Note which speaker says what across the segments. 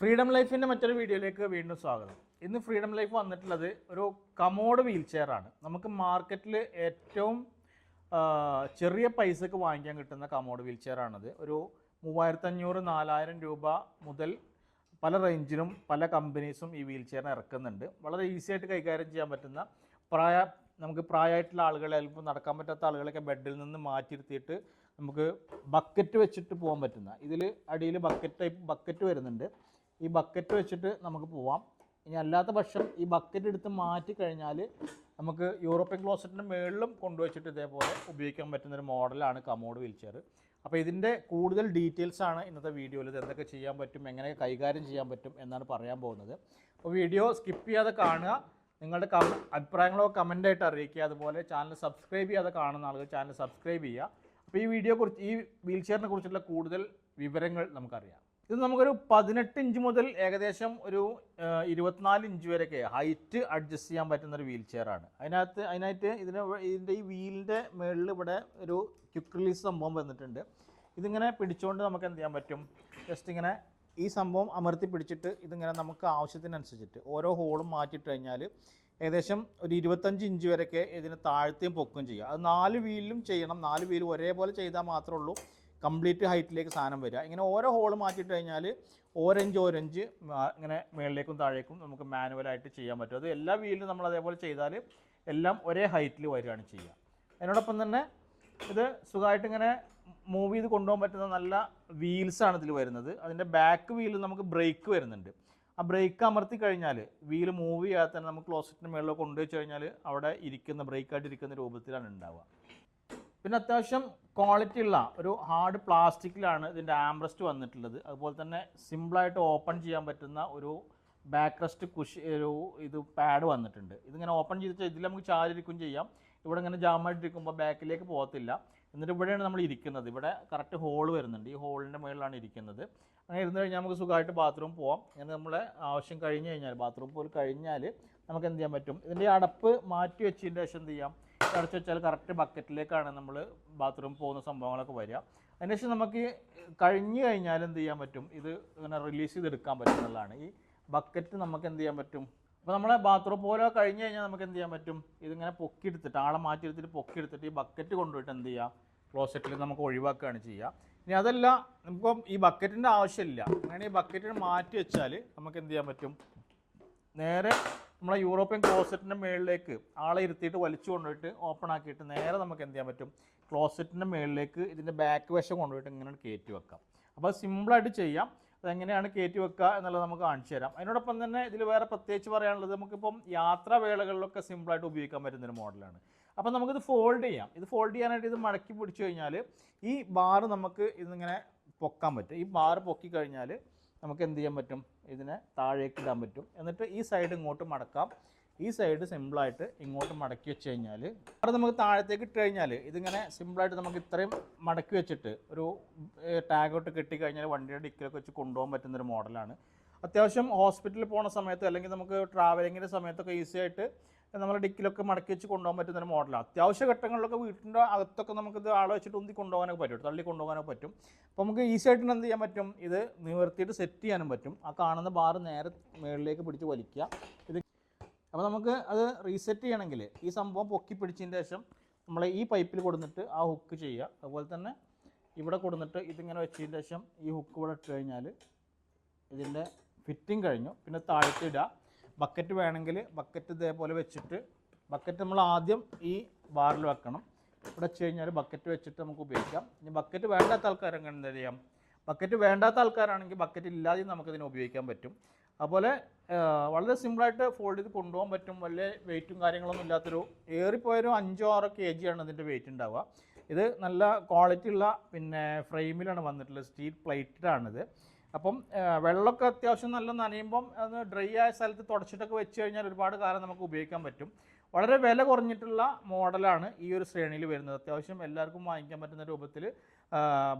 Speaker 1: Freedom ലൈഫിൻ്റെ മറ്റൊരു വീഡിയോയിലേക്ക് വീണ്ടും സ്വാഗതം. ഇന്ന് ഫ്രീഡം ലൈഫ് വന്നിട്ടുള്ളത് ഒരു കമോഡ് വീൽ ചെയറാണ്. നമുക്ക് മാർക്കറ്റിൽ ഏറ്റവും ചെറിയ പൈസക്ക് വാങ്ങിക്കാൻ കിട്ടുന്ന കമോഡ് വീൽ ചെയറാണത്. ഒരു 3500-4000 രൂപ മുതൽ പല റേഞ്ചിലും പല കമ്പനീസും ഈ വീൽ ചെയറിന് ഇറക്കുന്നുണ്ട്. വളരെ ഈസി ആയിട്ട് കൈകാര്യം ചെയ്യാൻ പറ്റുന്ന നമുക്ക് പ്രായമായിട്ടുള്ള ആളുകളെ, അല്പം നടക്കാൻ പറ്റാത്ത ആളുകളൊക്കെ ബെഡിൽ നിന്ന് മാറ്റിയിരുത്തിയിട്ട് നമുക്ക് ബക്കറ്റ് വെച്ചിട്ട് പോകാൻ പറ്റുന്ന, ഇതിൽ അടിയിൽ ബക്കറ്റ് വരുന്നുണ്ട്. ഈ ബക്കറ്റ് വെച്ചിട്ട് നമുക്ക് പോവാം. ഇനി അല്ലാത്ത പക്ഷം ഈ ബക്കറ്റ് എടുത്ത് മാറ്റി കഴിഞ്ഞാൽ നമുക്ക് യൂറോപ്യൻ ക്ലോസറ്റിൻ്റെ മുകളിലും കൊണ്ടുവച്ചിട്ട് ഇതേപോലെ ഉപയോഗിക്കാൻ പറ്റുന്നൊരു മോഡലാണ് കമോഡ് വീൽ ചെയർ. അപ്പോൾ ഇതിൻ്റെ കൂടുതൽ ഡീറ്റെയിൽസാണ് ഇന്നത്തെ വീഡിയോയിൽ. ഇത് എന്തൊക്കെ ചെയ്യാൻ പറ്റും, എങ്ങനെ കൈകാര്യം ചെയ്യാൻ പറ്റും എന്നാണ് പറയാൻ പോകുന്നത്. അപ്പോൾ വീഡിയോ സ്കിപ്പ് ചെയ്യാതെ കാണുക. നിങ്ങളുടെ അഭിപ്രായങ്ങളോ കമൻ്റായിട്ട് അറിയിക്കുക. അതുപോലെ ചാനൽ സബ്സ്ക്രൈബ് ചെയ്യാതെ കാണുന്ന ആളുകൾ ചാനൽ സബ്സ്ക്രൈബ് ചെയ്യുക. അപ്പോൾ ഈ വീൽ ചെയറിനെ കുറിച്ചുള്ള കൂടുതൽ വിവരങ്ങൾ നമുക്കറിയാം. ഇത് നമുക്കൊരു 18 ഇഞ്ച് മുതൽ ഏകദേശം ഒരു 24 ഇഞ്ച് വരെയൊക്കെ ഹൈറ്റ് അഡ്ജസ്റ്റ് ചെയ്യാൻ പറ്റുന്നൊരു വീൽ ചെയറാണ്. അതിനായിട്ട് ഇതിൻ്റെ ഈ വീലിൻ്റെ മുകളിൽ ഇവിടെ ഒരു ക്വിക്ക് റിലീസ് സംഭവം വന്നിട്ടുണ്ട്. ഇതിങ്ങനെ പിടിച്ചുകൊണ്ട് നമുക്ക് എന്ത് ചെയ്യാൻ പറ്റും, ജസ്റ്റ് ഇങ്ങനെ ഈ സംഭവം അമർത്തി പിടിച്ചിട്ട് ഇതിങ്ങനെ നമുക്ക് ആവശ്യത്തിനനുസരിച്ചിട്ട് ഓരോ ഹോളും മാറ്റിയിട്ട് കഴിഞ്ഞാൽ ഏകദേശം ഒരു 25 ഇഞ്ച് വരെയൊക്കെ ഇതിന് താഴ്ത്തിയും പൊക്കും ചെയ്യുക. അത് 4 വീലിലും ചെയ്യണം. 4 വീലും ഒരേപോലെ ചെയ്താൽ മാത്രമേ ഉള്ളൂ കംപ്ലീറ്റ് ഹൈറ്റിലേക്ക് സാധനം വരിക. ഇങ്ങനെ ഓരോ ഹോൾ മാറ്റിയിട്ട് കഴിഞ്ഞാൽ ഓരഞ്ച് ഇങ്ങനെ മുകളിലേക്കും താഴേക്കും നമുക്ക് മാനുവലായിട്ട് ചെയ്യാൻ പറ്റും. അത് എല്ലാ വീലിലും നമ്മൾ അതേപോലെ ചെയ്താൽ എല്ലാം ഒരേ ഹൈറ്റിൽ വരികയാണ് ചെയ്യുക. അതിനോടൊപ്പം തന്നെ ഇത് സുഖമായിട്ട് ഇങ്ങനെ മൂവ് ചെയ്ത് കൊണ്ടുപോകാൻ പറ്റുന്ന നല്ല വീൽസാണ് ഇതിൽ വരുന്നത്. അതിൻ്റെ ബാക്ക് വീലിൽ നമുക്ക് ബ്രേക്ക് വരുന്നുണ്ട്. ആ ബ്രേക്ക് അമർത്തി കഴിഞ്ഞാൽ വീല് മൂവ് ചെയ്യാതെ തന്നെ നമുക്ക് ക്ലോസറ്റിന് മുകളിൽ കൊണ്ടുവച്ച് കഴിഞ്ഞാൽ അവിടെ ബ്രേക്കായിട്ട് ഇരിക്കുന്ന രൂപത്തിലാണ് ഉണ്ടാവുക. പിന്നെ അത്യാവശ്യം ക്വാളിറ്റി ഉള്ള ഒരു ഹാർഡ് പ്ലാസ്റ്റിക്കിലാണ് ഇതിൻ്റെ ആംബ്രസ്റ്റ് വന്നിട്ടുള്ളത്. അതുപോലെ തന്നെ സിമ്പിളായിട്ട് ഓപ്പൺ ചെയ്യാൻ പറ്റുന്ന ഒരു ബാക്ക് റെസ്റ്റ് ഇത് പാഡ് വന്നിട്ടുണ്ട്. ഇതിങ്ങനെ ഓപ്പൺ ചെയ്തിട്ട് ഇതിൽ നമുക്ക് ചാരിയിരിക്കും ചെയ്യാം. ഇവിടെ ഇങ്ങനെ ജാമായിട്ടിരിക്കുമ്പോൾ ബാക്കിലേക്ക് പോകത്തില്ല. എന്നിട്ട് ഇവിടെയാണ് നമ്മൾ ഇരിക്കുന്നത്. ഇവിടെ കറക്റ്റ് ഹോൾ വരുന്നുണ്ട്. ഈ ഹോളിൻ്റെ മുകളിലാണ് ഇരിക്കുന്നത്. അങ്ങനെ ഇരുന്ന് കഴിഞ്ഞാൽ നമുക്ക് സുഖമായിട്ട് ബാത്റൂം പോകാം. അങ്ങനെ നമ്മളെ ആവശ്യം കഴിഞ്ഞ് കഴിഞ്ഞാൽ ബാത്റൂം പോയി കഴിഞ്ഞാൽ നമുക്ക് എന്ത് ചെയ്യാൻ പറ്റും, ഇതിൻ്റെ അടപ്പ് മാറ്റി വെച്ചതിൻ്റെ ശേഷം എന്ത് ചെയ്യാം, അടച്ചു വെച്ചാൽ കറക്റ്റ് ബക്കറ്റിലേക്കാണ് നമ്മൾ ബാത്റൂം പോകുന്ന സംഭവങ്ങളൊക്കെ വരിക. അതിനുശേഷം നമുക്ക് കഴിഞ്ഞ് കഴിഞ്ഞാൽ എന്ത് ചെയ്യാൻ പറ്റും, ഇത് ഇങ്ങനെ റിലീസ് ചെയ്തെടുക്കാൻ പറ്റുന്നതാണ്. ഈ ബക്കറ്റ് നമുക്ക് എന്ത് ചെയ്യാൻ പറ്റും, അപ്പോൾ നമ്മളെ ബാത്റൂം പോലെ കഴിഞ്ഞ് കഴിഞ്ഞാൽ നമുക്ക് എന്ത് ചെയ്യാൻ പറ്റും, ഇതിങ്ങനെ പൊക്കിയെടുത്തിട്ട് ആളെ മാറ്റിയെടുത്തിട്ട് പൊക്കിയെടുത്തിട്ട് ഈ ബക്കറ്റ് കൊണ്ടുപോയിട്ട് എന്ത് ചെയ്യുക, ക്ലോസറ്റിൽ നമുക്ക് ഒഴിവാക്കുകയാണ് ചെയ്യുക. ഇനി അതല്ല, നമുക്കിപ്പം ഈ ബക്കറ്റിൻ്റെ ആവശ്യമില്ല. അങ്ങനെ ഈ ബക്കറ്റിന് മാറ്റി വെച്ചാൽ നമുക്ക് എന്ത് ചെയ്യാൻ പറ്റും, നേരെ നമ്മളെ യൂറോപ്യൻ ക്ലോസറ്റിൻ്റെ മുകളിലേക്ക് ആളെ ഇരുത്തിയിട്ട് വലിച്ചു കൊണ്ടുപോയിട്ട് ഓപ്പൺ ആക്കിയിട്ട് നേരെ നമുക്ക് എന്ത് ചെയ്യാൻ പറ്റും, ക്ലോസറ്റിൻ്റെ മുകളിലേക്ക് ഇതിൻ്റെ ബാക്ക് വശം കൊണ്ടുപോയിട്ട് ഇങ്ങനെ കയറ്റി വെക്കാം. അപ്പോൾ അത് സിമ്പിളായിട്ട് ചെയ്യാം. അതെങ്ങനെയാണ് കയറ്റി വെക്കുക എന്നുള്ളത് നമുക്ക് കാണിച്ചു തരാം. അതിനോടൊപ്പം തന്നെ ഇതിൽ വേറെ പ്രത്യേകിച്ച് പറയാനുള്ളത്, നമുക്കിപ്പം യാത്രാവേളകളിലൊക്കെ സിമ്പിളായിട്ട് ഉപയോഗിക്കാൻ പറ്റുന്നൊരു മോഡലാണ്. അപ്പോൾ നമുക്കിത് ഫോൾഡ് ചെയ്യാം. ഇത് ഫോൾഡ് ചെയ്യാനായിട്ട് ഇത് മടക്കി പിടിച്ചു കഴിഞ്ഞാൽ ഈ ബാറ് നമുക്ക് ഇതിങ്ങനെ പൊക്കാൻ പറ്റും. ഈ ബാറ് പൊക്കി കഴിഞ്ഞാൽ നമുക്ക് എന്ത് ചെയ്യാൻ പറ്റും, ഇതിനെ താഴേക്ക് ഇടാൻ പറ്റും. എന്നിട്ട് ഈ സൈഡ് ഇങ്ങോട്ട് മടക്കാം. ഈ സൈഡ് സിമ്പിളായിട്ട് ഇങ്ങോട്ട് മടക്കി വെച്ച് കഴിഞ്ഞാൽ അത് നമുക്ക് താഴത്തേക്ക് ഇട്ട് കഴിഞ്ഞാൽ ഇതിങ്ങനെ സിമ്പിളായിട്ട് നമുക്ക് ഇത്രയും മടക്കി വെച്ചിട്ട് ഒരു ടാഗോട്ട് കെട്ടിക്കഴിഞ്ഞാൽ വണ്ടിയുടെ ഡിക്കിലൊക്കെ വെച്ച് കൊണ്ടുപോകാൻ പറ്റുന്നൊരു മോഡലാണ്. അത്യാവശ്യം ഹോസ്പിറ്റലിൽ പോകുന്ന സമയത്ത് അല്ലെങ്കിൽ നമുക്ക് ട്രാവലിങ്ങിൻ്റെ സമയത്തൊക്കെ ഈസി ആയിട്ട് നമ്മൾ ഡിക്കിലൊക്കെ മടക്കി വെച്ച് കൊണ്ടുപോകാൻ പറ്റുന്നൊരു മോഡലാണ്. അത്യാവശ്യ ഘട്ടങ്ങളിലൊക്കെ വീട്ടിൻ്റെ അകത്തൊക്കെ നമുക്കിത് ആളെ വെച്ചിട്ട് ഉന്തി കൊണ്ടുപോകാനൊക്കെ പറ്റും, തള്ളി കൊണ്ടുപോകാനൊക്കെ പറ്റും. അപ്പോൾ നമുക്ക് ഈസി ആയിട്ട് എന്ത് ചെയ്യാൻ പറ്റും, ഇത് നിവർത്തിയിട്ട് സെറ്റ് ചെയ്യാനും പറ്റും. ആ കാണുന്ന ബാർ നേരെ മുകളിലേക്ക് പിടിച്ച് വലിക്കുക. ഇത് അപ്പോൾ നമുക്ക് അത് റീസെറ്റ് ചെയ്യണമെങ്കിൽ ഈ സംഭവം പൊക്കി പിടിച്ചതിന് ശേഷം നമ്മൾ ഈ പൈപ്പിൽ കൊടുത്തിട്ട് ആ ഹുക്ക് ചെയ്യുക. അതുപോലെ തന്നെ ഇവിടെ കൊടുത്തിട്ട് ഇതിങ്ങനെ വെച്ചതിന് ശേഷം ഈ ഹുക്ക് ഇവിടെ ഇട്ട് കഴിഞ്ഞാൽ ഇതിൻ്റെ ഫിറ്റിംഗ് കഴിഞ്ഞു. പിന്നെ താഴത്ത് ഇടുക. ബക്കറ്റ് വേണമെങ്കിൽ ബക്കറ്റ് ഇതേപോലെ വെച്ചിട്ട്, ബക്കറ്റ് നമ്മൾ ആദ്യം ഈ ബാറിൽ വെക്കണം. ഇവിടെ വെച്ച് കഴിഞ്ഞാൽ ബക്കറ്റ് വെച്ചിട്ട് നമുക്ക് ഉപയോഗിക്കാം. ഇനി ബക്കറ്റ് വേണ്ടാത്ത ആൾക്കാരൊക്കെ എന്താ ചെയ്യാം, ബക്കറ്റ് വേണ്ടാത്ത ആൾക്കാരാണെങ്കിൽ ബക്കറ്റ് ഇല്ലാതെയും നമുക്കിതിനെ ഉപയോഗിക്കാൻ പറ്റും. അതുപോലെ വളരെ സിമ്പിളായിട്ട് ഫോൾഡ് ചെയ്ത് കൊണ്ടുപോകാൻ പറ്റും. വലിയ വെയിറ്റും കാര്യങ്ങളൊന്നും ഇല്ലാത്തൊരു, ഏറിപ്പോയൊരു 5-6 kg ആണ് ഇതിൻ്റെ വെയിറ്റ് ഉണ്ടാവുക. ഇത് നല്ല ക്വാളിറ്റി ഉള്ള ഫ്രെയിമിലാണ് വന്നിട്ടുള്ളത്. സ്റ്റീൽ പ്ലേറ്റഡാണിത്. അപ്പം വെള്ളമൊക്കെ അത്യാവശ്യം നല്ല നനയുമ്പം അത് ഡ്രൈ ആയ സ്ഥലത്ത് തുടച്ചിട്ടൊക്കെ വെച്ച് കഴിഞ്ഞാൽ ഒരുപാട് കാലം നമുക്ക് ഉപയോഗിക്കാൻ പറ്റും. വളരെ വില കുറഞ്ഞിട്ടുള്ള മോഡലാണ് ഈ ഒരു ശ്രേണിയിൽ വരുന്നത്. അത്യാവശ്യം എല്ലാവർക്കും വാങ്ങിക്കാൻ പറ്റുന്ന രൂപത്തിൽ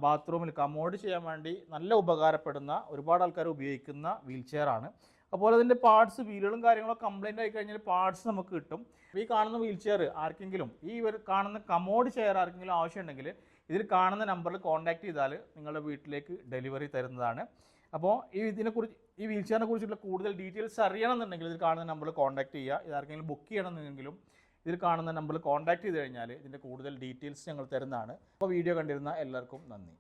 Speaker 1: ബാത്റൂമിൽ കമോഡ് ചെയ്യാൻ വേണ്ടി നല്ല ഉപകാരപ്പെടുന്ന, ഒരുപാട് ആൾക്കാർ ഉപയോഗിക്കുന്ന വീൽ ചെയറാണ്. അതുപോലെ അതിൻ്റെ പാർട്സ്, വീലുകളും കാര്യങ്ങളൊക്കെ കംപ്ലൈൻ്റ് ആയി കഴിഞ്ഞാൽ പാർട്സ് നമുക്ക് കിട്ടും. ഈ കാണുന്ന വീൽ ചെയർ ആർക്കെങ്കിലും, ഈ കാണുന്ന കമോഡ് ചെയർ ആർക്കെങ്കിലും ആവശ്യമുണ്ടെങ്കിൽ ഇതിൽ കാണുന്ന നമ്പറിൽ കോൺടാക്റ്റ് ചെയ്താൽ നിങ്ങളുടെ വീട്ടിലേക്ക് ഡെലിവറി തരുന്നതാണ്. അപ്പോൾ ഇതിനെക്കുറിച്ച് ഈ വീൽ ചെയറിനെ കുറിച്ചുള്ള കൂടുതൽ ഡീറ്റെയിൽസ് അറിയണമെന്നുണ്ടെങ്കിൽ ഇതിൽ കാണുന്ന നമ്പറിൽ കോൺടാക്ട് ചെയ്യുക. ഇതാർക്കെങ്കിലും ബുക്ക് ചെയ്യണമെന്നുണ്ടെങ്കിലും ഇതിൽ കാണുന്ന നമ്പറിൽ കോൺടാക്ട് ചെയ്ത് കഴിഞ്ഞാൽ ഇതിൻ്റെ കൂടുതൽ ഡീറ്റെയിൽസ് ഞങ്ങൾ തരുന്നതാണ്. അപ്പോൾ വീഡിയോ കണ്ടിരുന്ന എല്ലാവർക്കും നന്ദി.